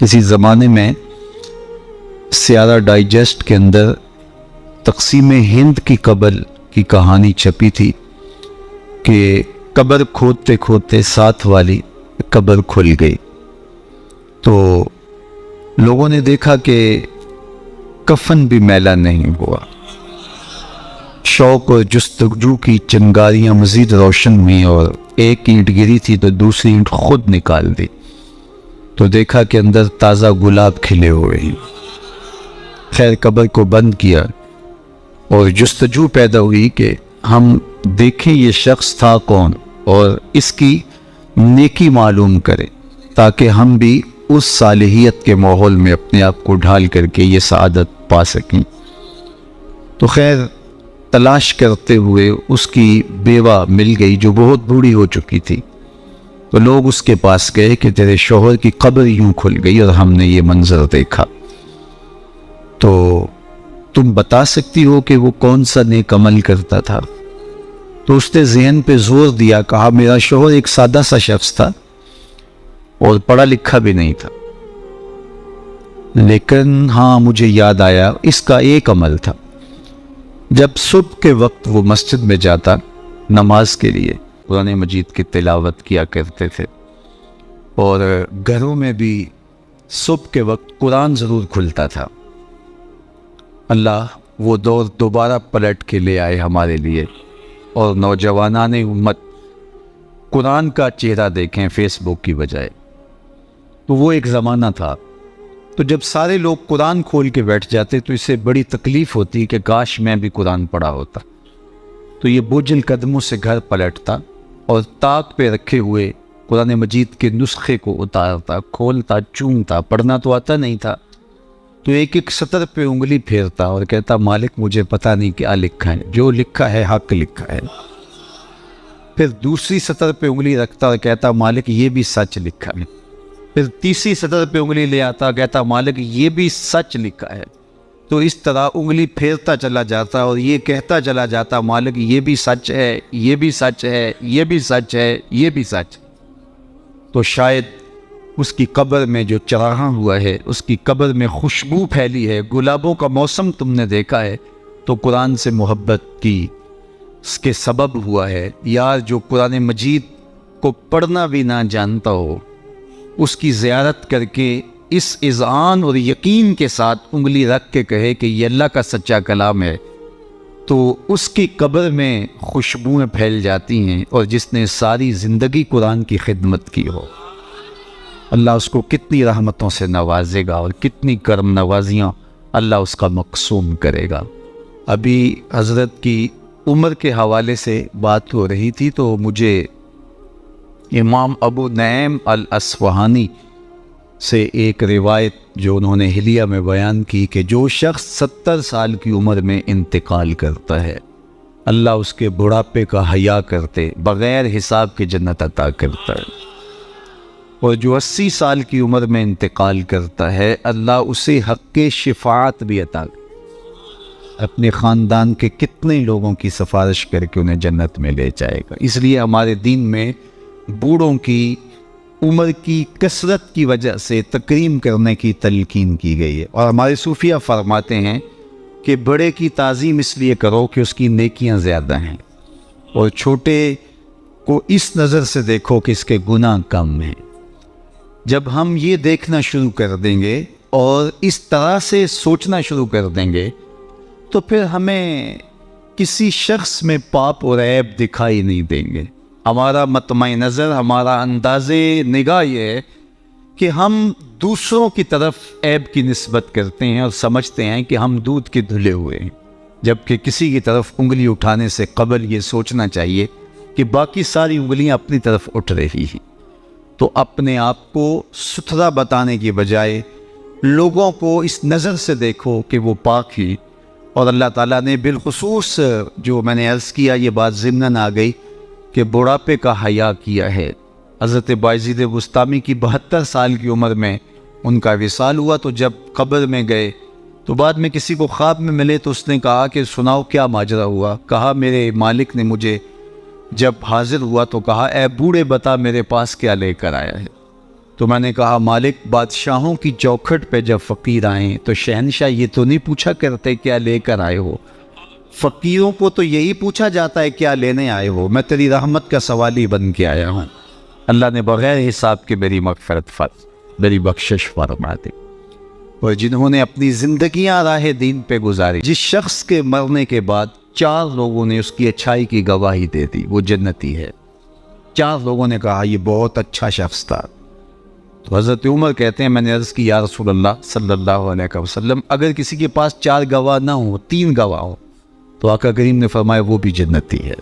کسی زمانے میں سیارہ ڈائجسٹ کے اندر تقسیم ہند کی قبر کی کہانی چھپی تھی کہ قبر کھودتے کھودتے ساتھ والی قبر کھل گئی، تو لوگوں نے دیکھا کہ کفن بھی میلا نہیں ہوا۔ شوق اور جستجو کی چنگاریاں مزید روشن ہوئیں اور ایک اینٹ گری تھی تو دوسری اینٹ خود نکال دی، تو دیکھا کہ اندر تازہ گلاب کھلے ہوئے ہیں۔ خیر قبر کو بند کیا اور جستجو پیدا ہوئی کہ ہم دیکھیں یہ شخص تھا کون اور اس کی نیکی معلوم کریں تاکہ ہم بھی اس صالحیت کے ماحول میں اپنے آپ کو ڈھال کر کے یہ سعادت پا سکیں۔ تو خیر تلاش کرتے ہوئے اس کی بیوہ مل گئی جو بہت بوڑھی ہو چکی تھی، تو لوگ اس کے پاس گئے کہ تیرے شوہر کی قبر یوں کھل گئی اور ہم نے یہ منظر دیکھا، تو تم بتا سکتی ہو کہ وہ کون سا نیک عمل کرتا تھا؟ تو اس نے ذہن پہ زور دیا، کہا میرا شوہر ایک سادہ سا شخص تھا اور پڑھا لکھا بھی نہیں تھا، لیکن ہاں مجھے یاد آیا اس کا ایک عمل تھا، جب صبح کے وقت وہ مسجد میں جاتا نماز کے لیے قرآن مجید کی تلاوت کیا کرتے تھے، اور گھروں میں بھی صبح کے وقت قرآن ضرور کھلتا تھا۔ اللہ وہ دور دوبارہ پلٹ کے لے آئے ہمارے لیے، اور نوجوانان امت قرآن کا چہرہ دیکھیں فیس بک کی بجائے۔ تو وہ ایک زمانہ تھا، تو جب سارے لوگ قرآن کھول کے بیٹھ جاتے تو اس سے بڑی تکلیف ہوتی کہ کاش میں بھی قرآن پڑھا ہوتا۔ تو یہ بوجھل قدموں سے گھر پلٹتا اور طاق پہ رکھے ہوئے قرآن مجید کے نسخے کو اتارتا، کھولتا، چومتا، پڑھنا تو آتا نہیں تھا، تو ایک ایک سطر پہ انگلی پھیرتا اور کہتا مالک مجھے پتہ نہیں کیا لکھا ہے، جو لکھا ہے حق لکھا ہے۔ پھر دوسری سطر پہ انگلی رکھتا اور کہتا مالک یہ بھی سچ لکھا ہے۔ پھر تیسری سطر پہ انگلی لے آتا، کہتا مالک یہ بھی سچ لکھا ہے۔ تو اس طرح انگلی پھیرتا چلا جاتا اور یہ کہتا چلا جاتا مالک یہ بھی سچ ہے، یہ بھی سچ ہے، یہ بھی سچ ہے، یہ بھی سچ۔ تو شاید اس کی قبر میں جو چراغاں ہوا ہے، اس کی قبر میں خوشبو پھیلی ہے، گلابوں کا موسم تم نے دیکھا ہے، تو قرآن سے محبت کی اس کے سبب ہوا ہے۔ یار جو قرآن مجید کو پڑھنا بھی نہ جانتا ہو، اس کی زیارت کر کے اس اذعان اور یقین کے ساتھ انگلی رکھ کے کہے کہ یہ اللہ کا سچا کلام ہے، تو اس کی قبر میں خوشبوئیں پھیل جاتی ہیں، اور جس نے ساری زندگی قرآن کی خدمت کی ہو، اللہ اس کو کتنی رحمتوں سے نوازے گا اور کتنی کرم نوازیاں اللہ اس کا مقسوم کرے گا۔ ابھی حضرت کی عمر کے حوالے سے بات ہو رہی تھی، تو مجھے امام ابو نعیم الاصفہانی سے ایک روایت جو انہوں نے حلیہ میں بیان کی کہ جو شخص 70 سال کی عمر میں انتقال کرتا ہے، اللہ اس کے بڑھاپے کا حیا کرتے بغیر حساب کے جنت عطا کرتا ہے، اور جو 80 سال کی عمر میں انتقال کرتا ہے اللہ اسے حق شفاعت بھی عطا کرتا ہے، اپنے خاندان کے کتنے لوگوں کی سفارش کر کے انہیں جنت میں لے جائے گا۔ اس لیے ہمارے دین میں بوڑھوں کی عمر کی کثرت کی وجہ سے تکریم کرنے کی تلقین کی گئی ہے، اور ہمارے صوفیہ فرماتے ہیں کہ بڑے کی تعظیم اس لیے کرو کہ اس کی نیکیاں زیادہ ہیں، اور چھوٹے کو اس نظر سے دیکھو کہ اس کے گناہ کم ہیں۔ جب ہم یہ دیکھنا شروع کر دیں گے اور اس طرح سے سوچنا شروع کر دیں گے تو پھر ہمیں کسی شخص میں پاپ اور عیب دکھائی نہیں دیں گے۔ ہمارا مطمع نظر، ہمارا انداز نگاہ یہ ہے کہ ہم دوسروں کی طرف عیب کی نسبت کرتے ہیں اور سمجھتے ہیں کہ ہم دودھ کے دھلے ہوئے ہیں، جبکہ کسی کی طرف انگلی اٹھانے سے قبل یہ سوچنا چاہیے کہ باقی ساری انگلیاں اپنی طرف اٹھ رہی ہیں۔ تو اپنے آپ کو ستھرا بتانے کی بجائے لوگوں کو اس نظر سے دیکھو کہ وہ پاک ہی، اور اللہ تعالیٰ نے بالخصوص جو میں نے عرض کیا یہ بات ضمناً آ گئی کہ بڑھاپے کا حیا کیا ہے۔ حضرت بایزید بسطامی کی 72 سال کی عمر میں ان کا وصال ہوا، تو جب قبر میں گئے تو بعد میں کسی کو خواب میں ملے تو اس نے کہا کہ سناؤ کیا ماجرا ہوا؟ کہا میرے مالک نے مجھے جب حاضر ہوا تو کہا اے بوڑھے بتا میرے پاس کیا لے کر آیا ہے؟ تو میں نے کہا مالک بادشاہوں کی چوکھٹ پہ جب فقیر آئیں تو شہنشاہ یہ تو نہیں پوچھا کرتے کیا لے کر آئے ہو، فقیروں کو تو یہی پوچھا جاتا ہے کیا لینے آئے ہو، میں تیری رحمت کا سوالی بن کے آیا ہوں۔ اللہ نے بغیر حساب کے میری مغفرت میری بخشش فرما دی۔ اور جنہوں نے اپنی زندگیاں راہ دین پہ گزاری، جس شخص کے مرنے کے بعد 4 لوگوں نے اس کی اچھائی کی گواہی دے دی، وہ جنتی ہے۔ 4 لوگوں نے کہا یہ بہت اچھا شخص تھا۔ تو حضرت عمر کہتے ہیں میں نے عرض کی یا رسول اللہ صلی اللہ علیہ وسلم اگر کسی کے پاس 4 گواہ نہ ہوں، 3 گواہ ہوں، تو آقا کریم نے فرمایا وہ بھی جنتی ہے۔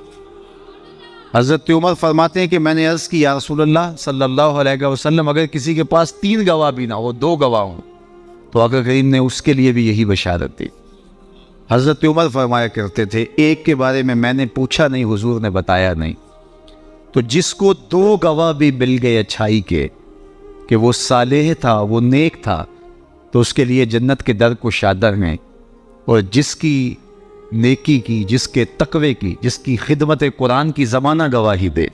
حضرت عمر فرماتے ہیں کہ میں نے عرض کی یا رسول اللہ صلی اللہ علیہ وسلم اگر کسی کے پاس 3 گواہ بھی نہ ہو، 2 گواہ ہوں، تو آقا کریم نے اس کے لیے بھی یہی بشارت دی۔ حضرت عمر فرمایا کرتے تھے ایک کے بارے میں نے پوچھا نہیں، حضور نے بتایا نہیں، تو جس کو 2 گواہ بھی مل گئے اچھائی کے کہ وہ صالح تھا، وہ نیک تھا، تو اس کے لیے جنت کے در کو شادر ہیں، اور جس کی نیکی کی، جس کے تقوی کی، جس کی خدمت قرآن کی زمانہ گواہی دے،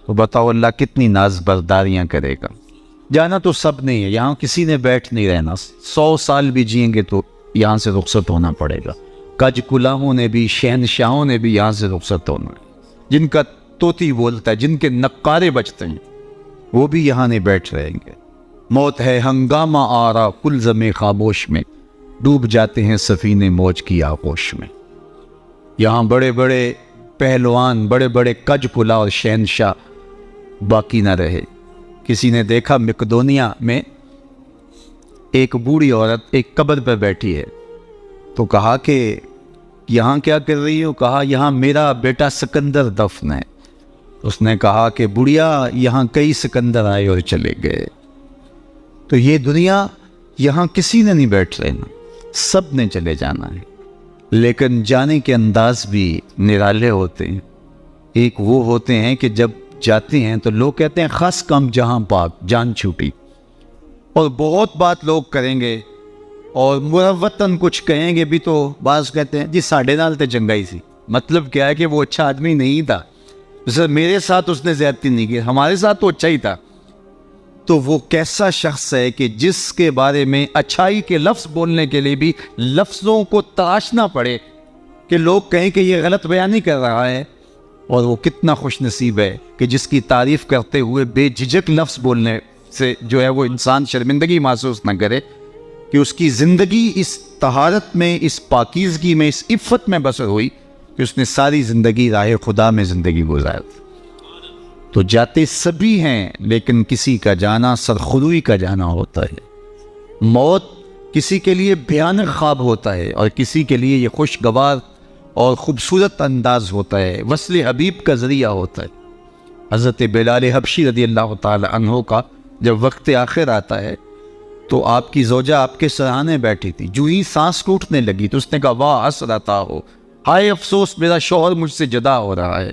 تو بتاؤ اللہ کتنی ناز برداریاں کرے گا۔ جانا تو سب نہیں ہے، یہاں کسی نے بیٹھ نہیں رہنا، 100 سال بھی جئیں گے تو یہاں سے رخصت ہونا پڑے گا۔ کج کلاہوں نے بھی، شہنشاہوں نے بھی یہاں سے رخصت ہونا ہے، جن کا طوطی بولتا ہے، جن کے نقارے بجتے ہیں، وہ بھی یہاں نہیں بیٹھ رہیں گے۔ موت ہے ہنگامہ آرا کلزم خاموش میں، ڈوب جاتے ہیں سفینے موج کی آغوش میں۔ یہاں بڑے بڑے پہلوان، بڑے بڑے کج کلا اور شہنشاہ باقی نہ رہے۔ کسی نے دیکھا مقدونیہ میں ایک بوڑھی عورت ایک قبر پہ بیٹھی ہے، تو کہا کہ یہاں کیا کر رہی ہو؟ کہا یہاں میرا بیٹا سکندر دفن ہے۔ اس نے کہا کہ بڑھیا یہاں کئی سکندر آئے اور چلے گئے، تو یہ دنیا یہاں کسی نے نہیں بیٹھ رہنا، سب نے چلے جانا ہے، لیکن جانے کے انداز بھی نرالے ہوتے ہیں۔ ایک وہ ہوتے ہیں کہ جب جاتے ہیں تو لوگ کہتے ہیں خاص کم جہاں پاک جان چھوٹی، اور بہت بات لوگ کریں گے اور مروتاً کچھ کہیں گے بھی، تو بعض کہتے ہیں جی ساڑھے نال تے چنگائی سی، مطلب کیا ہے کہ وہ اچھا آدمی نہیں تھا، سر میرے ساتھ اس نے زیادتی نہیں کی، ہمارے ساتھ تو اچھا ہی تھا۔ تو وہ کیسا شخص ہے کہ جس کے بارے میں اچھائی کے لفظ بولنے کے لیے بھی لفظوں کو تراشنا پڑے کہ لوگ کہیں کہ یہ غلط بیانی کر رہا ہے، اور وہ کتنا خوش نصیب ہے کہ جس کی تعریف کرتے ہوئے بے جھجک لفظ بولنے سے جو ہے وہ انسان شرمندگی محسوس نہ کرے کہ اس کی زندگی اس طہارت میں، اس پاکیزگی میں، اس عفت میں بسر ہوئی کہ اس نے ساری زندگی راہ خدا میں زندگی گزاری۔ تو جاتے سبھی ہیں، لیکن کسی کا جانا سرخروئی کا جانا ہوتا ہے۔ موت کسی کے لیے بھیانک خواب ہوتا ہے، اور کسی کے لیے یہ خوشگوار اور خوبصورت انداز ہوتا ہے، وصل حبیب کا ذریعہ ہوتا ہے۔ حضرت بلال حبشی رضی اللہ تعالی عنہ کا جب وقت آخر آتا ہے تو آپ کی زوجہ آپ کے سرانے بیٹھی تھی، جو ہی سانس ٹوٹنے لگی تو اس نے کہا واہ حسرتا ہو، ہائے افسوس میرا شوہر مجھ سے جدا ہو رہا ہے۔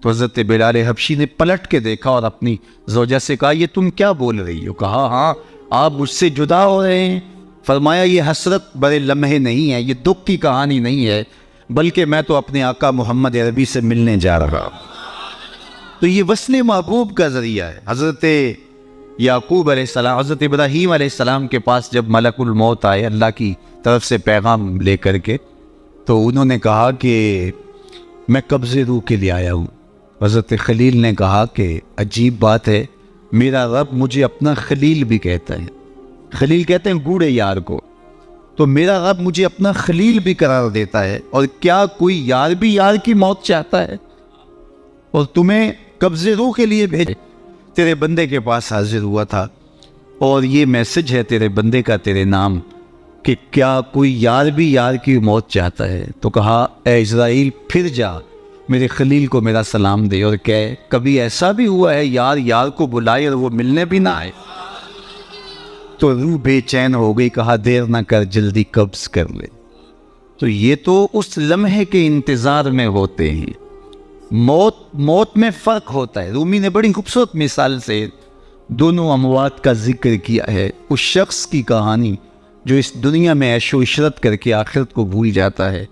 تو حضرت بلال حبشی نے پلٹ کے دیکھا اور اپنی زوجہ سے کہا یہ تم کیا بول رہی ہو؟ کہا ہاں آپ مجھ سے جدا ہو رہے ہیں۔ فرمایا یہ حسرت بڑے لمحے نہیں ہے، یہ دکھ کی کہانی نہیں ہے، بلکہ میں تو اپنے آقا محمد عربی سے ملنے جا رہا ہوں۔ تو یہ وصل محبوب کا ذریعہ ہے۔ حضرت یعقوب علیہ السلام، حضرت ابراہیم علیہ السلام کے پاس جب ملک الموت آئے اللہ کی طرف سے پیغام لے کر کے، تو انہوں نے کہا کہ میں قبض روح کے لیے آیا ہوں۔ حضرت خلیل نے کہا کہ عجیب بات ہے، میرا رب مجھے اپنا خلیل بھی کہتا ہے۔ خلیل کہتے ہیں گوڑے یار کو، تو میرا رب مجھے اپنا خلیل بھی قرار دیتا ہے، اور کیا کوئی یار بھی یار کی موت چاہتا ہے؟ اور تمہیں قبض روح کے لیے بھیجے، تیرے بندے کے پاس حاضر ہوا تھا، اور یہ میسج ہے تیرے بندے کا تیرے نام کہ کیا کوئی یار بھی یار کی موت چاہتا ہے؟ تو کہا اے اسرائیل پھر جا میرے خلیل کو میرا سلام دے، اور کہے کبھی ایسا بھی ہوا ہے یار یار کو بلائے اور وہ ملنے بھی نہ آئے؟ تو روح بے چین ہو گئی، کہا دیر نہ کر جلدی قبض کر لے۔ تو یہ تو اس لمحے کے انتظار میں ہوتے ہیں۔ موت میں فرق ہوتا ہے۔ رومی نے بڑی خوبصورت مثال سے دونوں اموات کا ذکر کیا ہے۔ اس شخص کی کہانی جو اس دنیا میں عیش و عشرت کر کے آخرت کو بھول جاتا ہے،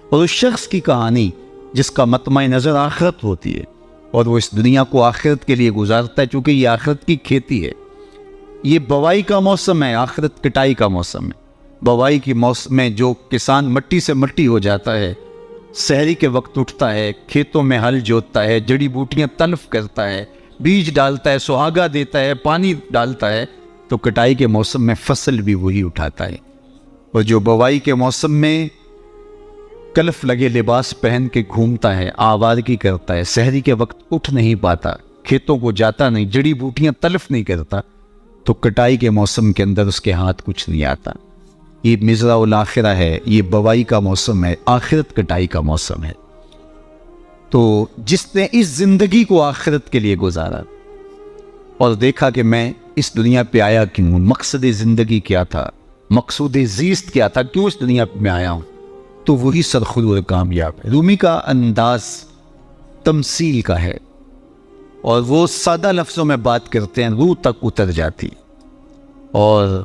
اور اس شخص کی کہانی جس کا مطمع نظر آخرت ہوتی ہے۔ اور وہ اس دنیا کو آخرت کے لیے گزارتا ہے، چونکہ یہ آخرت کی کھیتی ہے۔ یہ بوائی کا موسم ہے، آخرت کٹائی کا موسم ہے۔ بوائی کے موسم میں جو کسان مٹی سے مٹی ہو جاتا ہے، سحری کے وقت اٹھتا ہے، کھیتوں میں ہل جوتتا ہے، جڑی بوٹیاں تلف کرتا ہے، بیج ڈالتا ہے، سہاگا دیتا ہے، پانی ڈالتا ہے، تو کٹائی کے موسم میں فصل بھی وہی اٹھاتا ہے۔ اور جو بوائی کے موسم میں کلف لگے لباس پہن کے گھومتا ہے، آوارگی کرتا ہے، سحری کے وقت اٹھ نہیں پاتا، کھیتوں کو جاتا نہیں، جڑی بوٹیاں تلف نہیں کرتا، تو کٹائی کے موسم کے اندر اس کے ہاتھ کچھ نہیں آتا۔ یہ مزرع الاخرہ ہے، یہ بوائی کا موسم ہے، آخرت کٹائی کا موسم ہے۔ تو جس نے اس زندگی کو آخرت کے لیے گزارا اور دیکھا کہ میں اس دنیا پہ آیا کیوں، مقصد زندگی کیا تھا، مقصود زیست کیا تھا، کیوں اس دنیا پہ میں آیا ہوں، تو وہی سرخرو اور کامیاب ہے۔ رومی کا انداز تمثیل کا ہے، اور وہ سادہ لفظوں میں بات کرتے ہیں، روح تک اتر جاتی، اور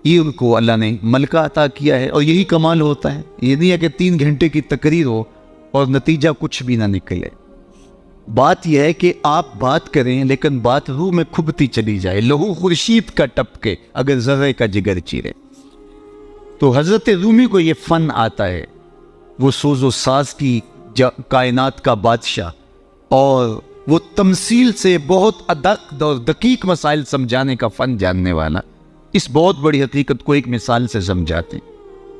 یہ ان کو اللہ نے ملکہ عطا کیا ہے۔ اور یہی کمال ہوتا ہے، یہ نہیں ہے کہ 3 گھنٹے کی تقریر ہو اور نتیجہ کچھ بھی نہ نکلے۔ بات یہ ہے کہ آپ بات کریں لیکن بات روح میں کھبتی چلی جائے، لہو خورشید کا ٹپکے اگر ذرے کا جگر چیرے۔ تو حضرت رومی کو یہ فن آتا ہے، وہ سوز و ساز کی کائنات کا بادشاہ، اور وہ تمثیل سے بہت ادق اور دقیق مسائل سمجھانے کا فن جاننے والا، اس بہت بڑی حقیقت کو ایک مثال سے سمجھاتے ہیں۔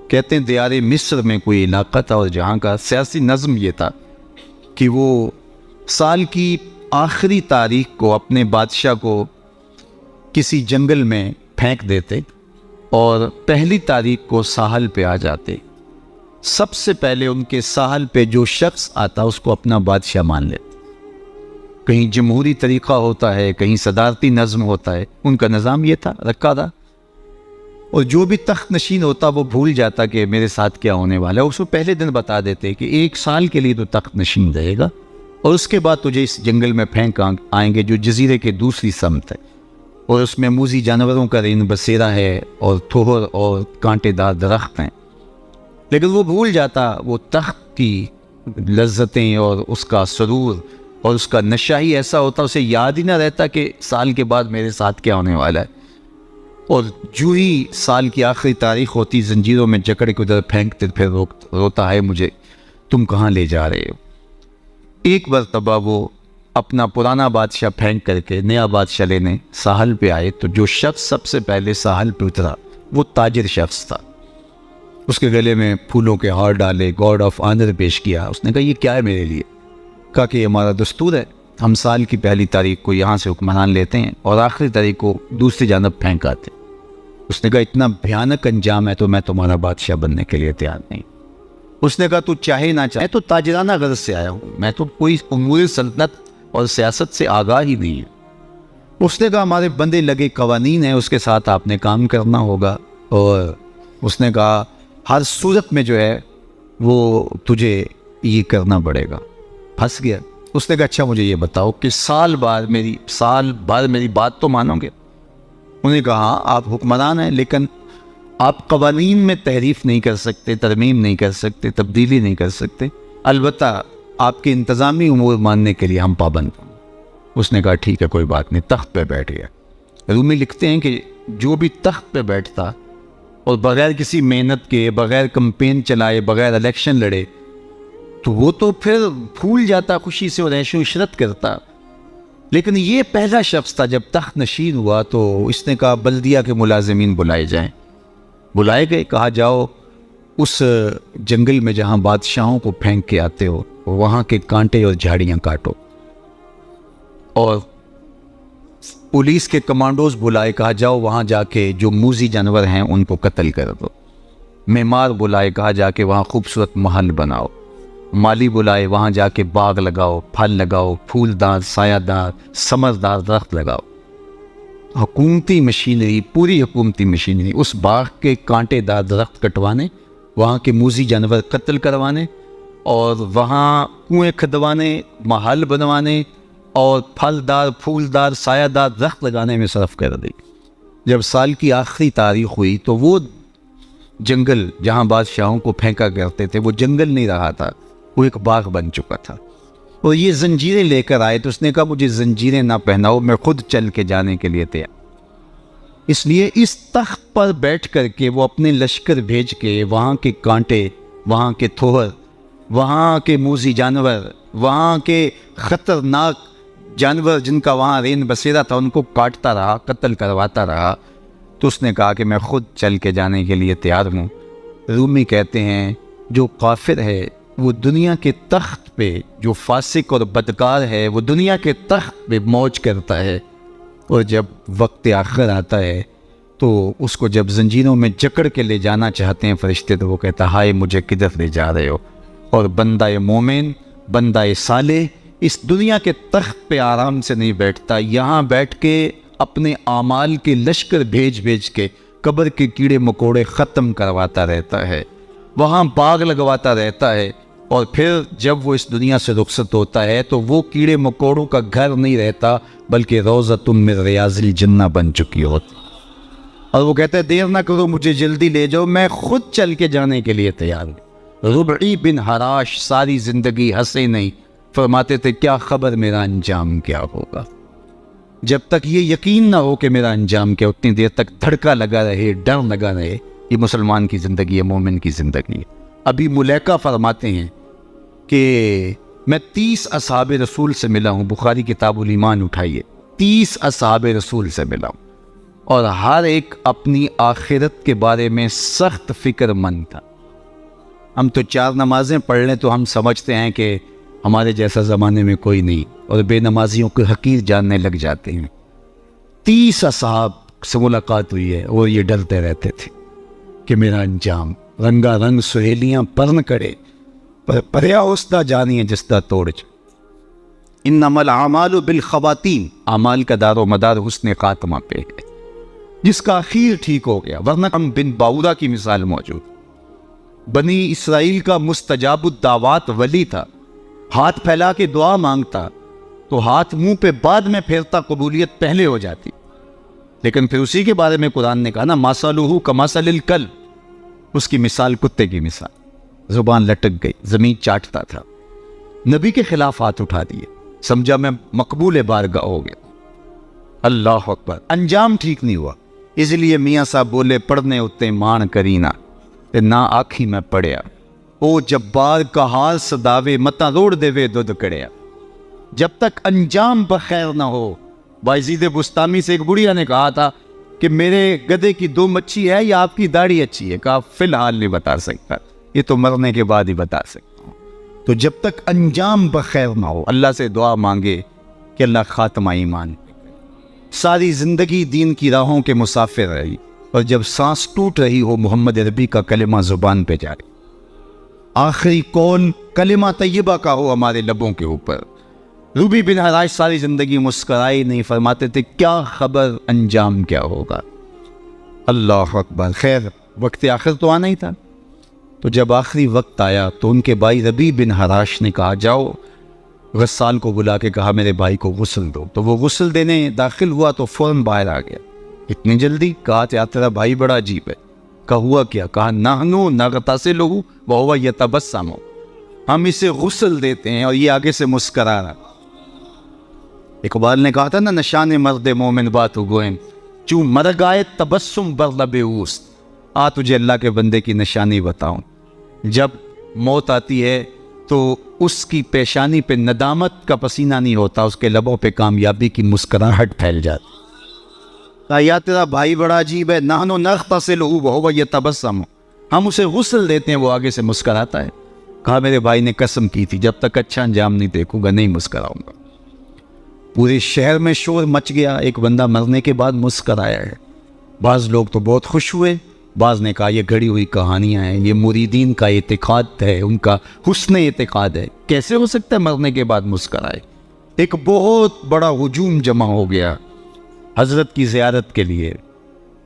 کہتے ہیں دیار مصر میں کوئی علاقہ تھا، اور جہاں کا سیاسی نظم یہ تھا کہ وہ سال کی آخری تاریخ کو اپنے بادشاہ کو کسی جنگل میں پھینک دیتے اور پہلی تاریخ کو ساحل پہ آ جاتے۔ سب سے پہلے ان کے ساحل پہ جو شخص آتا اس کو اپنا بادشاہ مان لیتے۔ کہیں جمہوری طریقہ ہوتا ہے، کہیں صدارتی نظم ہوتا ہے، ان کا نظام یہ تھا، رکھا تھا۔ اور جو بھی تخت نشین ہوتا وہ بھول جاتا کہ میرے ساتھ کیا ہونے والا ہے، اس کو پہلے دن بتا دیتے کہ 1 سال کے لیے تو تخت نشین رہے گا، اور اس کے بعد تجھے اس جنگل میں پھینک آئیں گے جو جزیرے کے دوسری سمت ہے، اور اس میں موذی جانوروں کا رین بسیرا ہے، اور تھوہر اور کانٹے دار درخت ہیں۔ لیکن وہ بھول جاتا وہ تخت کی لذتیں اور اس کا سرور اور اس کا نشہ ہی ایسا ہوتا، اسے یاد ہی نہ رہتا کہ سال کے بعد میرے ساتھ کیا ہونے والا ہے۔ اور جو ہی سال کی آخری تاریخ ہوتی، زنجیروں میں جکڑ کے ادھر پھینکتے، پھر روتا ہے مجھے تم کہاں لے جا رہے ہو۔ ایک مرتبہ وہ اپنا پرانا بادشاہ پھینک کر کے نیا بادشاہ لینے ساحل پہ آئے، تو جو شخص سب سے پہلے ساحل پہ اترا وہ تاجر شخص تھا۔ اس کے گلے میں پھولوں کے ہار ڈالے، گارڈ آف آنر پیش کیا۔ اس نے کہا یہ کیا ہے میرے لیے؟ کہا کہ یہ ہمارا دستور ہے، ہم سال کی پہلی تاریخ کو یہاں سے حکمران لیتے ہیں اور آخری تاریخ کو دوسری جانب پھینک آتے ہیں۔ اس نے کہا اتنا بھیانک انجام ہے تو میں تمہارا بادشاہ بننے کے لیے تیار نہیں۔ اس نے کہا تو چاہے نہ چاہے تو تاجرانہ غرض سے آیا ہوں، میں تو کوئی امور سلطنت اور سیاست سے آگاہ ہی نہیں ہے۔ اس نے کہا ہمارے بندے لگے قوانین ہیں، اس کے ساتھ آپ نے کام کرنا ہوگا، اور اس نے کہا ہر صورت میں جو ہے وہ تجھے یہ کرنا پڑے گا۔ پھنس گیا۔ اس نے کہا اچھا مجھے یہ بتاؤ کہ سال بعد میری بات تو مانو گے؟ انہوں نے کہا ہاں آپ حکمران ہیں، لیکن آپ قوانین میں تحریف نہیں کر سکتے، ترمیم نہیں کر سکتے، تبدیلی نہیں کر سکتے، البتہ آپ کے انتظامی امور ماننے کے لیے ہم پابند ہیں۔ اس نے کہا ٹھیک ہے کوئی بات نہیں، تخت پہ بیٹھ گیا۔ رومی لکھتے ہیں کہ جو بھی تخت پہ بیٹھتا اور بغیر کسی محنت کے، بغیر کمپین چلائے، بغیر الیکشن لڑے، تو وہ تو پھر پھول جاتا خوشی سے اور عیش و عشرت کرتا۔ لیکن یہ پہلا شخص تھا، جب تخت نشین ہوا تو اس نے کہا بلدیہ کے ملازمین بلائے جائیں۔ بلائے گئے، کہا جاؤ اس جنگل میں جہاں بادشاہوں کو پھینک کے آتے ہو وہاں کے کانٹے اور جھاڑیاں کاٹو۔ اور پولیس کے کمانڈوز بلائے، کہا جاؤ وہاں جا کے جو موذی جانور ہیں ان کو قتل کر دو۔ معمار بلائے، کہا جا کے وہاں خوبصورت محل بناؤ۔ مالی بلائے، وہاں جا کے باغ لگاؤ، پھل لگاؤ، پھولدار، سایہ دار، ثمردار درخت لگاؤ۔ حکومتی مشینری، پوری حکومتی مشینری، اس باغ کے کانٹے دار درخت کٹوانے، وہاں کے موذی جانور قتل کروانے، اور وہاں کنویں کھدوانے، محل بنوانے، اور پھلدار، پھولدار، سایہ دار درخت لگانے میں صرف کر دی۔ جب سال کی آخری تاریخ ہوئی تو وہ جنگل جہاں بادشاہوں کو پھینکا کرتے تھے وہ جنگل نہیں رہا تھا، وہ ایک باغ بن چکا تھا۔ اور یہ زنجیریں لے کر آئے تو اس نے کہا مجھے زنجیریں نہ پہناؤ، میں خود چل کے جانے کے لیے تیار۔ اس لیے اس تخت پر بیٹھ کر کے وہ اپنے لشکر بھیج کے وہاں کے کانٹے، وہاں کے تھوہر، وہاں کے موذی جانور، وہاں کے خطرناک جانور جن کا وہاں رین بسیرا تھا ان کو کاٹتا رہا، قتل کرواتا رہا۔ تو اس نے کہا کہ میں خود چل کے جانے کے لیے تیار ہوں۔ رومی کہتے ہیں جو کافر ہے وہ دنیا کے تخت پہ، جو فاسق اور بدکار ہے وہ دنیا کے تخت پہ موج کرتا ہے، اور جب وقت آخر آتا ہے تو اس کو جب زنجیروں میں جکڑ کے لے جانا چاہتے ہیں فرشتے تو وہ کہتا ہائے مجھے کدھر لے جا رہے ہو۔ اور بندہ مومن، بندہ صالح اس دنیا کے تخت پہ آرام سے نہیں بیٹھتا، یہاں بیٹھ کے اپنے اعمال کے لشکر بھیج بھیج کے قبر کے کیڑے مکوڑے ختم کرواتا رہتا ہے، وہاں باغ لگواتا رہتا ہے، اور پھر جب وہ اس دنیا سے رخصت ہوتا ہے تو وہ کیڑے مکوڑوں کا گھر نہیں رہتا بلکہ روضۃ من ریاض الجنہ بن چکی ہوتی۔ اور وہ کہتا ہے دیر نہ کرو، مجھے جلدی لے جاؤ، میں خود چل کے جانے کے لیے تیار ہوں۔ ربعی بن حراش ساری زندگی ہنسے نہیں، فرماتے تھے کیا خبر میرا انجام کیا ہوگا۔ جب تک یہ یقین نہ ہو کہ میرا انجام کیا، اتنی دیر تک دھڑکا لگا رہے، ڈر لگا رہے۔ یہ مسلمان کی زندگی ہے، مومن کی زندگی ہے۔ ابھی ملیکہ فرماتے ہیں کہ میں 30 اصحاب رسول سے ملا ہوں، بخاری کتاب الایمان اٹھائیے، 30 اصحاب رسول سے ملا ہوں، اور ہر ایک اپنی آخرت کے بارے میں سخت فکر مند تھا۔ ہم تو 4 نمازیں پڑھ لیں تو ہم سمجھتے ہیں کہ ہمارے جیسا زمانے میں کوئی نہیں، اور بے نمازیوں کو حقیر جاننے لگ جاتے ہیں۔ 30 اصحاب سے ملاقات ہوئی ہے اور یہ ڈرتے رہتے تھے کہ میرا انجام، رنگا رنگ سہیلیاں پرن کرے پر پریا استا جانی جس دا توڑ چ۔ انما الاعمال بالخواتین، اعمال کا دار و مدار حسن خاتمہ پہ ہے، جس کا اخیر ٹھیک ہو گیا۔ ورنہ ہم بن باورا کی مثال موجود، بنی اسرائیل کا مستجاب الدعوات ولی تھا، ہاتھ پھیلا کے دعا مانگتا تو ہاتھ منہ پہ بعد میں پھیرتا، قبولیت پہلے ہو جاتی۔ لیکن پھر اسی کے بارے میں قرآن نے کہا نا مَثَلُهُ كَمَثَلِ الْكَلْبِ، اس کی مثال کتے کی مثال، زبان لٹک گئی، زمین چاٹتا تھا، نبی کے خلاف ہاتھ اٹھا دیے، سمجھا میں مقبول بارگاہ ہو گیا۔ اللہ اکبر، انجام ٹھیک نہیں ہوا۔ اس لیے میاں صاحب بولے پڑھنے اتے مان کرینا تے نہ آکھی میں پڑھیا، او جبار کا حال صداوے متا روڑ دے وے دودھ کڑیا۔ جب تک انجام بخیر نہ ہو، بایزید بستامی سے ایک بڑھیا نے کہا تھا کہ میرے گدھے کی 2 مچھی ہے یا آپ کی داڑھی اچھی ہے؟ کہا فی الحال نہیں بتا سکتا، یہ تو مرنے کے بعد ہی بتا سکتا ہوں۔ تو جب تک انجام بخیر نہ ہو اللہ سے دعا مانگے کہ اللہ خاتمہ ایمان۔ ساری زندگی دین کی راہوں کے مسافر رہی، اور جب سانس ٹوٹ رہی ہو محمد عربی کا کلمہ زبان پہ جاری، آخری قول کلمہ طیبہ کا ہو ہمارے لبوں کے اوپر۔ روبی بن حراش ساری زندگی مسکرائی نہیں، فرماتے تھے کیا خبر انجام کیا ہوگا۔ اللہ اکبر، خیر وقت آخر تو آنا ہی تھا۔ تو جب آخری وقت آیا تو ان کے بھائی ربی بن حراش نے کہا جاؤ، غسال کو بلا کے کہا میرے بھائی کو غسل دو۔ تو وہ غسل دینے داخل ہوا تو فوراً باہر آ گیا۔ اتنی جلدی؟ کہا یا تیرا بھائی بڑا عجیب ہے۔ کہا ہوا کیا؟ کہا نحنو نغتسلہ وہو یتبسم، ہم اسے غسل دیتے ہیں اور یہ آگے سے مسکرا رہا۔ اقبال نے کہا تھا نا نشان مرد مومن باتو گوئم، چوں مرگ آئے تبسم بر لب اوست۔ آ تجھے اللہ کے بندے کی نشانی بتاؤں، جب موت آتی ہے تو اس کی پیشانی پہ ندامت کا پسینہ نہیں ہوتا، اس کے لبوں پہ کامیابی کی مسکراہٹ پھیل جاتی۔ کہا یا تیرا بھائی بڑا عجیب ہے، نحنو نغتسلہ وہو یتبسم، ہم اسے غسل دیتے ہیں وہ آگے سے مسکراتا ہے۔ کہا میرے بھائی نے قسم کی تھی جب تک اچھا انجام نہیں دیکھوں گا نہیں مسکراؤں گا۔ پورے شہر میں شور مچ گیا، ایک بندہ مرنے کے بعد مسکرایا ہے۔ بعض لوگ تو بہت خوش ہوئے، بعض نے کہا یہ گھڑی ہوئی کہانیاں ہیں، یہ مریدین کا اعتقاد ہے، ان کا حسن اعتقاد ہے، کیسے ہو سکتا ہے مرنے کے بعد مسکرائے۔ ایک بہت بڑا ہجوم جمع ہو گیا حضرت کی زیارت کے لیے۔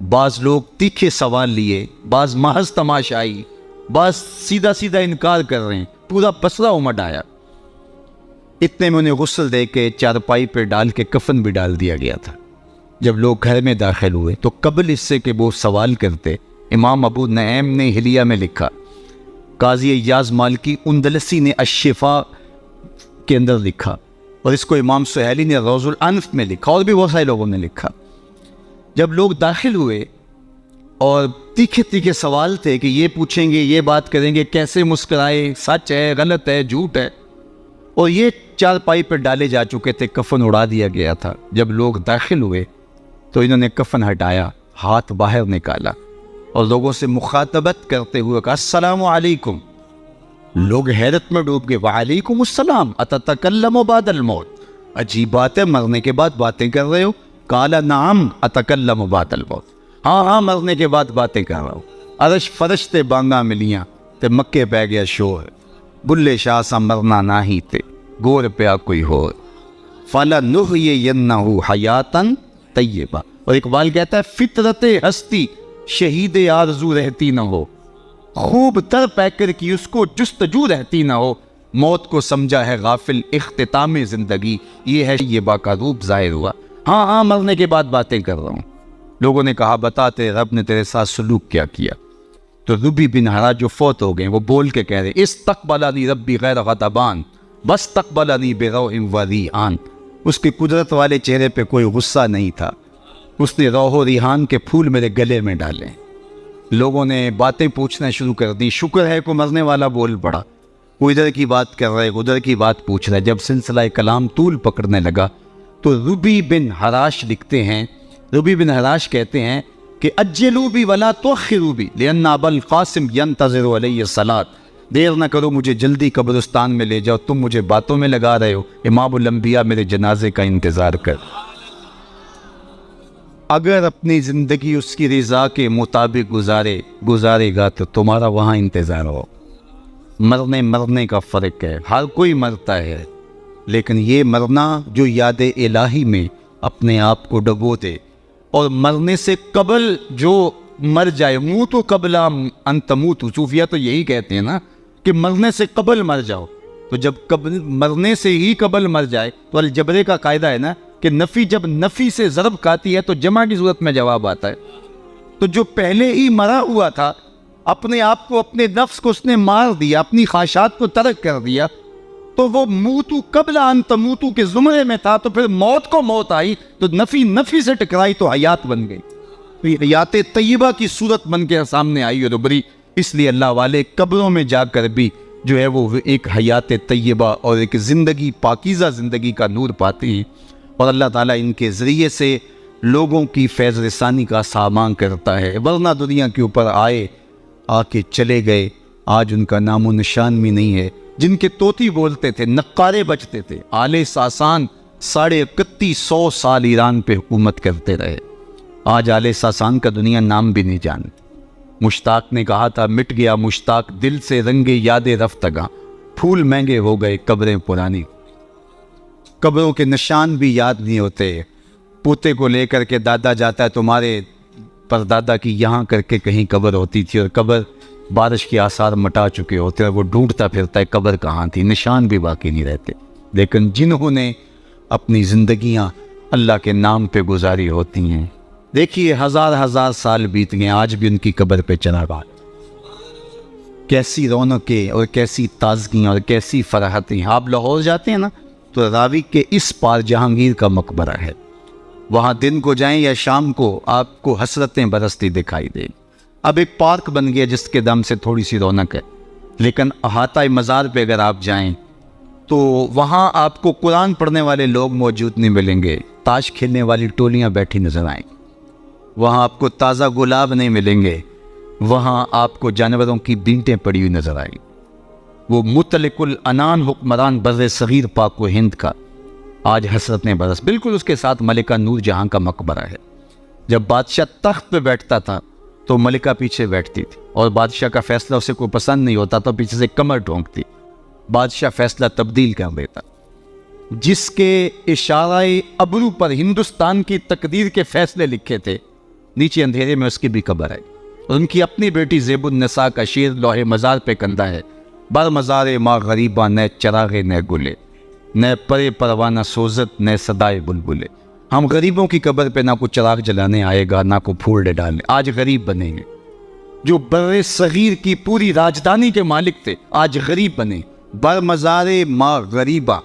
بعض لوگ تیکھے سوال لیے، بعض محض تماشائی، بعض سیدھا سیدھا انکار کر رہے ہیں، پورا بصرہ امڈ آیا۔ اتنے میں انہیں غسل دے کے چارپائی پہ ڈال کے کفن بھی ڈال دیا گیا تھا۔ جب لوگ گھر میں داخل ہوئے تو قبل اس سے کہ وہ سوال کرتے، امام ابو نعیم نے حلیہ میں لکھا، قاضی ایاز مالکی اندلسی نے الشفا کے اندر لکھا، اور اس کو امام سہیلی نے روض الانف میں لکھا، اور بھی بہت سارے لوگوں نے لکھا۔ جب لوگ داخل ہوئے اور تیکھے تیکھے سوال تھے کہ یہ پوچھیں گے، یہ بات کریں گے، کیسے مسکرائے، سچ ہے، غلط ہے، جھوٹ ہے، اور یہ چارپائی پہ ڈالے جا چکے تھے، کفن اڑا دیا گیا تھا۔ جب لوگ داخل ہوئے تو انہوں نے کفن ہٹایا، ہاتھ باہر نکالا اور لوگوں سے مخاطبت کرتے ہوئے کہا السلام علیکم۔ لوگ حیرت میں ڈوب گئے، وعلیکم السلام اتتکلم بعد الموت، عجیب بات ہے، مرنے کے بعد باتیں کر رہے ہو؟ قال نعم اتکلم بعد الموت، ہاں ہاں مرنے کے بعد باتیں کر رہا ہوں۔ عرش فرش تے بانگا ملیاں تے مکے پہ گیا شور، بلے شاہ سا مرنا نہ ہی تے گور پیا کوئی ہو، فَلَنُحْيِيَنَّهُ حَيَاتًا طیبہ۔ اور اقبال کہتا ہے فطرت ہستی شہید آرزو رہتی نہ ہو، خوب تر پیکر کی اس کو جستجو رہتی نہ ہو، موت کو سمجھا ہے غافل اختتام زندگی، یہ ہے طیبہ کا روپ ظاہر ہوا۔ ہاں ہاں مرنے کے بعد باتیں کر رہا ہوں۔ لوگوں نے کہا بتا تیرے رب نے تیرے ساتھ سلوک کیا کیا؟ تو ربی بن حراج جو فوت ہو گئے وہ بول کے کہہ رہے استقبلنی ربی غیر غضبان بس تقبلنی بروح و ریحان۔ اس کی قدرت والے چہرے پہ کوئی غصہ نہیں تھا، اس نے روح و ریحان کے پھول میرے گلے میں ڈالے۔ لوگوں نے باتیں پوچھنا شروع کر دی، شکر ہے کوئی مرنے والا بول پڑا، کوئی ادھر کی بات کر رہے، ادھر کی بات پوچھ رہے۔ جب سلسلہ کلام طول پکڑنے لگا تو ربی بن حراش لکھتے ہیں، ربی بن حراش کہتے ہیں کہ اجلوا بی ولا تؤخروا بی لأن ابا القاسم ينتظر علی الصلاۃ، دیر نہ کرو مجھے جلدی قبرستان میں لے جاؤ، تم مجھے باتوں میں لگا رہے ہو، امام الانبیاء میرے جنازے کا انتظار کر۔ اگر اپنی زندگی اس کی رضا کے مطابق گزارے گا تو تمہارا وہاں انتظار ہو۔ مرنے کا فرق ہے، ہر کوئی مرتا ہے، لیکن یہ مرنا جو یاد الہی میں اپنے آپ کو ڈبو دے، اور مرنے سے قبل جو مر جائے، موتو قبل ان تموتوا، صوفیہ تو یہی کہتے ہیں نا کہ مرنے سے قبل مر جاؤ۔ تو جب مرنے سے ہی قبل مر جائے تو الجبرے کا قاعدہ ہے نا کہ نفی جب نفی سے ضرب کھاتی ہے تو جمع کی صورت میں جواب آتا ہے۔ تو جو پہلے ہی مرا ہوا تھا، اپنے آپ کو، اپنے نفس کو اس نے مار دیا، اپنی خواہشات کو ترک کر دیا، تو وہ موتو قبل ان تموتوا کے زمرے میں تھا، تو پھر موت کو موت آئی تو نفی سے ٹکرائی تو حیات بن گئی، تو یہ حیات طیبہ کی صورت بن کے سامنے آئی اور ابری۔ اس لیے اللہ والے قبروں میں جا کر بھی جو ہے وہ ایک حیات طیبہ اور ایک زندگی، پاکیزہ زندگی کا نور پاتے ہیں، اور اللہ تعالیٰ ان کے ذریعے سے لوگوں کی فیض رسانی کا سامان کرتا ہے۔ ورنہ دنیا کے اوپر آ کے چلے گئے، آج ان کا نام و نشان بھی نہیں ہے۔ جن کے طوطی بولتے تھے، نقارے بجتے تھے، آل ساسان 3150 سال ایران پہ حکومت کرتے رہے، آج آل ساسان کا دنیا نام بھی نہیں جانتی۔ مشتاق نے کہا تھا مٹ گیا مشتاق دل سے رنگے یاد رفتگاں، پھول مہنگے ہو گئے قبریں پرانی۔ قبروں کے نشان بھی یاد نہیں ہوتے۔ پوتے کو لے کر کے دادا جاتا ہے، تمہارے پردادا کی یہاں کر کے کہیں قبر ہوتی تھی، اور قبر بارش کے آثار مٹا چکے ہوتے ہیں، وہ ڈھونڈتا پھرتا ہے قبر کہاں تھی، نشان بھی باقی نہیں رہتے۔ لیکن جنہوں نے اپنی زندگیاں اللہ کے نام پہ گزاری ہوتی ہیں، دیکھیے ہزار سال بیت گئے، آج بھی ان کی قبر پہ چراغاں، کیسی رونقیں اور کیسی تازگیاں اور کیسی فرحتیں۔ آپ لاہور جاتے ہیں نا تو راوی کے اس پار جہانگیر کا مقبرہ ہے، وہاں دن کو جائیں یا شام کو آپ کو حسرتیں برستی دکھائی دیں۔ اب ایک پارک بن گیا جس کے دم سے تھوڑی سی رونق ہے، لیکن احاطہ مزار پہ اگر آپ جائیں تو وہاں آپ کو قرآن پڑھنے والے لوگ موجود نہیں ملیں گے، تاش کھیلنے والی ٹولیاں بیٹھی نظر آئیں، وہاں آپ کو تازہ گلاب نہیں ملیں گے، وہاں آپ کو جانوروں کی بینٹیں پڑی ہوئی نظر آئیں۔ وہ مطلق العنان حکمران بر صغیر پاک و ہند کا آج حسرتیں برس، بالکل اس کے ساتھ ملکہ نور جہاں کا مقبرہ ہے۔ جب بادشاہ تخت پہ بیٹھتا تھا تو ملکہ پیچھے بیٹھتی تھی، اور بادشاہ کا فیصلہ اسے کوئی پسند نہیں ہوتا تو پیچھے سے کمر ٹھونکتی، بادشاہ فیصلہ تبدیل کر دیتا۔ جس کے اشارہ ابرو پر ہندوستان کی تقدیر کے فیصلے لکھے تھے، نیچے اندھیرے میں اس کی بھی قبر ہے، اور ان کی اپنی بیٹی زیب النساء کا شعر لوح مزار پہ کندہ ہے، بر مزار ماں غریباں نہ چراغے نہ گلے، نہ پرے پروانہ سوزت نہ صدائے بلبلے۔ ہم غریبوں کی قبر پہ نہ کوئی چراغ جلانے آئے گا، نہ کوئی پھول ڈالنے، آج غریب بنیں گے۔ جو بر صغیر کی پوری راجدھانی کے مالک تھے آج غریب بنے، بر مزار ماں غریباں،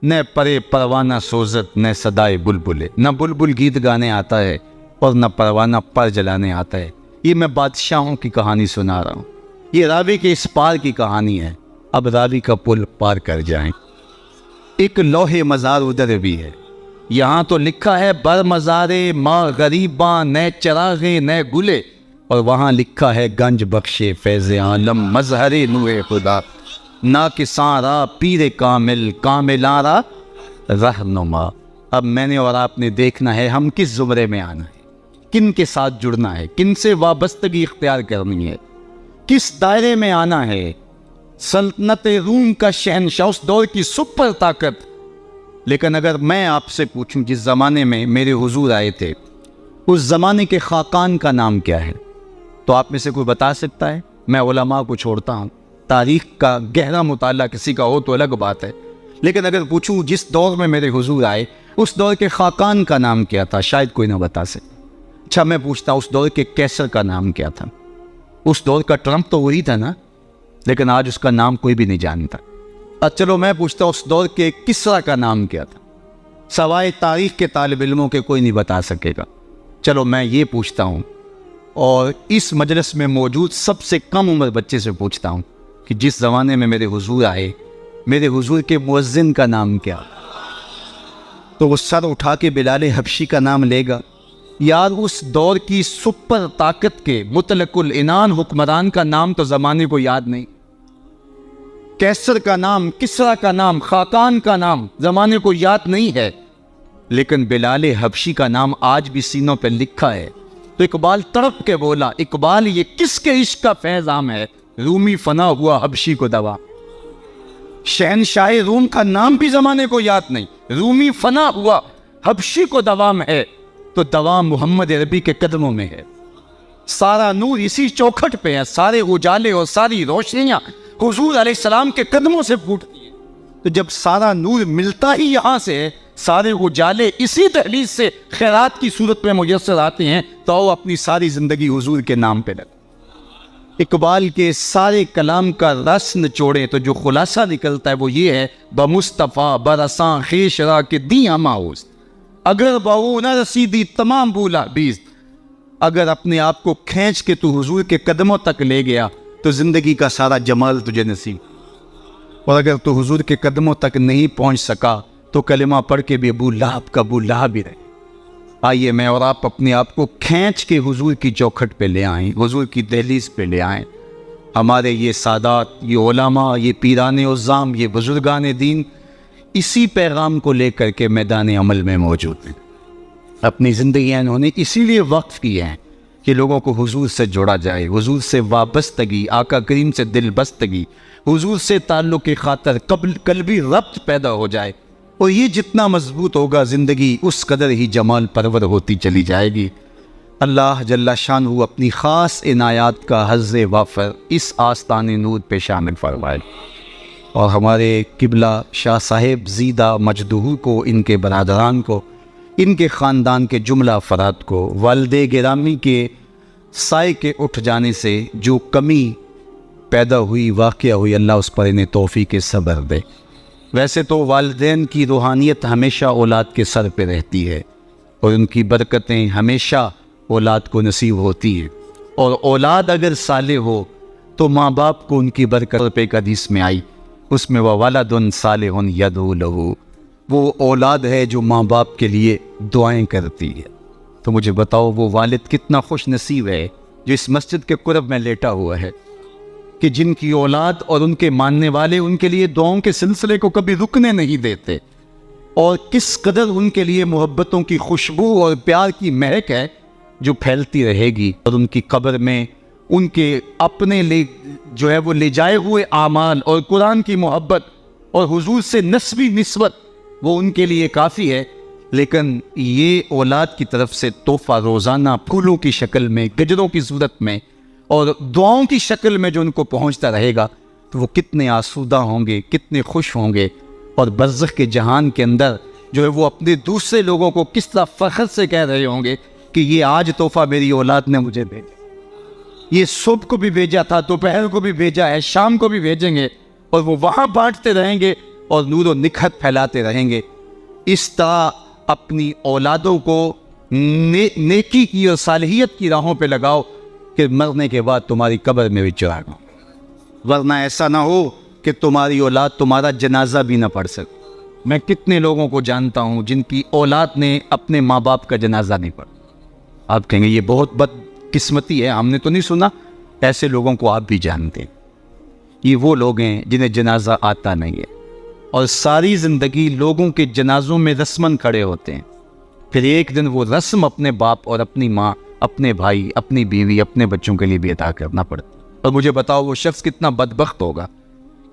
نہ پرے پروانہ سوزت نہ صدائے بلبلے، نہ بلبل گیت گانے آتا ہے اور نہ پروانہ پر جلانے آتا ہے۔ یہ میں بادشاہوں کی کہانی سنا رہا ہوں، یہ راوی کے اس پار کی کہانی ہے۔ اب راوی کا پل پار کر جائیں۔ ایک لوح مزار ادھر بھی ہے، یہاں تو لکھا ہے بر مزارے ماں غریباں نئے چراغے نئے گلے، اور وہاں لکھا ہے گنج بخشے فیض عالم مظہر نور خدا، نا کساں را پیر کامل کاملاں را رہنما۔ اب میں نے اور آپ نے دیکھنا ہے ہم کس زمرے میں آنا ہے، کن کے ساتھ جڑنا ہے، کن سے وابستگی اختیار کرنی ہے، کس دائرے میں آنا ہے۔ سلطنت روم کا شہنشاہ، اس دور کی سپر طاقت۔ لیکن اگر میں آپ سے پوچھوں جس زمانے میں میرے حضور آئے تھے، اس زمانے کے خاقان کا نام کیا ہے، تو آپ میں سے کوئی بتا سکتا ہے؟ میں علماء کو چھوڑتا ہوں، تاریخ کا گہرا مطالعہ کسی کا ہو تو الگ بات ہے، لیکن اگر پوچھوں جس دور میں میرے حضور آئے اس دور کے خاقان کا نام کیا تھا، شاید کوئی نہ بتا سکے۔ اچھا میں پوچھتا ہوں اس دور کے کیسر کا نام کیا تھا؟ اس دور کا ٹرمپ تو وہی تھا نا، لیکن آج اس کا نام کوئی بھی نہیں جانتا۔ چلو میں پوچھتا ہوں اس دور کے کسرا کا نام کیا تھا؟ سوائے تاریخ کے طالب علموں کے کوئی نہیں بتا سکے گا۔ چلو میں یہ پوچھتا ہوں، اور اس مجلس میں موجود سب سے کم عمر بچے سے پوچھتا ہوں کہ جس زمانے میں میرے حضور آئے، میرے حضور کے مؤذن کا نام کیا؟ تو وہ سر اٹھا کے بلال حبشی کا نام لے گا۔ یار اس دور کی سپر طاقت کے مطلق العنان حکمران کا نام تو زمانے کو یاد نہیں، کیسر کا نام، کسرا کا نام، خاقان کا نام زمانے کو یاد نہیں ہے، لیکن بلال حبشی کا نام آج بھی سینوں پہ لکھا ہے۔ تو اقبال تڑپ کے بولا، اقبال یہ کس کے عشق کا فیض عام ہے، رومی فنا ہوا حبشی کو دوا۔ شہنشاہ روم کا نام بھی زمانے کو یاد نہیں، رومی فنا ہوا حبشی کو دوام ہے، تو دوام محمد عربی کے قدموں میں ہے۔ سارا نور اسی چوکھٹ پہ ہے، سارے اجالے اور ساری روشنیاں حضور علیہ السلام کے قدموں سے پھوٹتی ہیں۔ تو جب سارا نور ملتا ہی یہاں سے ہے، سارے اجالے اسی دہلیز سے خیرات کی صورت میں میسر آتے ہیں، تو وہ اپنی ساری زندگی حضور کے نام پہ لگے۔ اقبال کے سارے کلام کا رس نچوڑے تو جو خلاصہ نکلتا ہے وہ یہ ہے، بمصطفیٰ برساں خیش را کے دیاں ماؤز، اگر بہو نہ رسیدی تمام بولا بیز۔ اگر اپنے آپ کو کھینچ کے تو حضور کے قدموں تک لے گیا تو زندگی کا سارا جمال تجھے نصیب، اور اگر تو حضور کے قدموں تک نہیں پہنچ سکا تو کلمہ پڑھ کے بھی ابو لہب کا ابو لہب ہی رہے۔ آئیے میں اور آپ اپنے آپ کو کھینچ کے حضور کی چوکھٹ پہ لے آئیں، حضور کی دہلیز پہ لے آئیں۔ ہمارے یہ سادات، یہ علماء، یہ پیران عظام، یہ بزرگان دین اسی پیغام کو لے کر کے میدان عمل میں موجود ہیں۔ اپنی زندگیاں انہوں نے اسی لیے وقف کی ہیں کہ لوگوں کو حضور سے جوڑا جائے، حضور سے وابستگی، آقا کریم سے دل بستگی، حضور سے تعلق کی خاطر قلبی ربط پیدا ہو جائے، اور یہ جتنا مضبوط ہوگا زندگی اس قدر ہی جمال پرور ہوتی چلی جائے گی۔ اللہ جل شانہ اپنی خاص عنایات کا حظ وافر اس آستان نور پہ شامل فرمائے، اور ہمارے قبلہ شاہ صاحب زیدہ مجدہو کو، ان کے برادران کو، ان کے خاندان کے جملہ افراد کو، والد گرامی کے سائے کے اٹھ جانے سے جو کمی پیدا ہوئی، واقعہ ہوئی، اللہ اس پر انہیں توفیق صبر دے۔ ویسے تو والدین کی روحانیت ہمیشہ اولاد کے سر پہ رہتی ہے، اور ان کی برکتیں ہمیشہ اولاد کو نصیب ہوتی ہیں، اور اولاد اگر صالح ہو تو ماں باپ کو ان کی برکت پہ ایک حدیث میں آئی، اس میں وَوَلَدٌ صَالِحٌ يَدْعُو لَهُ، وہ اولاد ہے جو ماں باپ کے لیے دعائیں کرتی ہے۔ تو مجھے بتاؤ وہ والد کتنا خوش نصیب ہے جو اس مسجد کے قرب میں لیٹا ہوا ہے، کہ جن کی اولاد اور ان کے ماننے والے ان کے لیے دعاؤں کے سلسلے کو کبھی رکنے نہیں دیتے، اور کس قدر ان کے لیے محبتوں کی خوشبو اور پیار کی مہک ہے جو پھیلتی رہے گی، اور ان کی قبر میں ان کے اپنے جو ہے وہ لے جائے ہوئے اعمال اور قرآن کی محبت اور حضور سے نسبی نسبت وہ ان کے لیے کافی ہے۔ لیکن یہ اولاد کی طرف سے تحفہ روزانہ پھولوں کی شکل میں، گجروں کی صورت میں اور دعاؤں کی شکل میں جو ان کو پہنچتا رہے گا، تو وہ کتنے آسودہ ہوں گے، کتنے خوش ہوں گے، اور برزخ کے جہان کے اندر جو ہے وہ اپنے دوسرے لوگوں کو کس طرح فخر سے کہہ رہے ہوں گے کہ یہ آج تحفہ میری اولاد نے مجھے بھیجا، یہ صبح کو بھی بھیجا تھا، دوپہر کو بھی بھیجا ہے، شام کو بھی بھیجیں گے، اور وہ وہاں بانٹتے رہیں گے اور نور و نکھت پھیلاتے رہیں گے. اس طرح اپنی اولادوں کو نیکی کی اور صالحیت کی راہوں پہ لگاؤ کہ مرنے کے بعد تمہاری قبر میں بھی چراغ ہو. ورنہ ایسا نہ ہو کہ تمہاری اولاد تمہارا جنازہ بھی نہ پڑھ سکے. میں کتنے لوگوں کو جانتا ہوں جن کی اولاد نے اپنے ماں باپ کا جنازہ نہیں پڑھا. آپ کہیں گے یہ بہت بد قسمتی ہے, ہم نے تو نہیں سنا. ایسے لوگوں کو آپ بھی جانتے ہیں. یہ وہ لوگ ہیں جنہیں جنازہ آتا نہیں ہے اور ساری زندگی لوگوں کے جنازوں میں رسماً کھڑے ہوتے ہیں. پھر ایک دن وہ رسم اپنے باپ اور اپنی ماں, اپنے بھائی, اپنی بیوی, اپنے بچوں کے لیے بھی ادا کرنا پڑتا. اور مجھے بتاؤ وہ شخص کتنا بدبخت ہوگا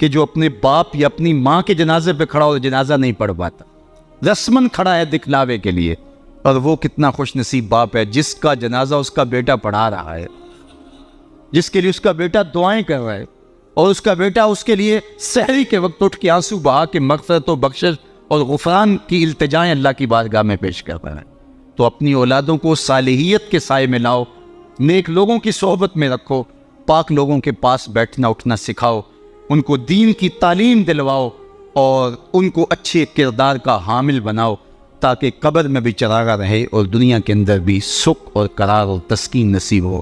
کہ جو اپنے باپ یا اپنی ماں کے جنازے پہ کھڑا ہو جنازہ نہیں پڑھ پاتا, رسماً کھڑا ہے دکھلاوے کے لیے. اور وہ کتنا خوش نصیب باپ ہے جس کا جنازہ اس کا بیٹا پڑھا رہا ہے, جس کے لیے اس کا بیٹا دعائیں کر رہا ہے, اور اس کا بیٹا اس کے لیے سحری کے وقت اٹھ کے آنسو بہا کے مغفرت و بخشش اور غفران کی التجائیں اللہ کی بارگاہ میں پیش کر رہا ہے. تو اپنی اولادوں کو صالحیت کے سائے میں لاؤ, نیک لوگوں کی صحبت میں رکھو, پاک لوگوں کے پاس بیٹھنا اٹھنا سکھاؤ, ان کو دین کی تعلیم دلواؤ اور ان کو اچھے کردار کا حامل بناؤ تاکہ قبر میں بھی چراغا رہے اور دنیا کے اندر بھی سکھ اور قرار اور تسکین نصیب ہو.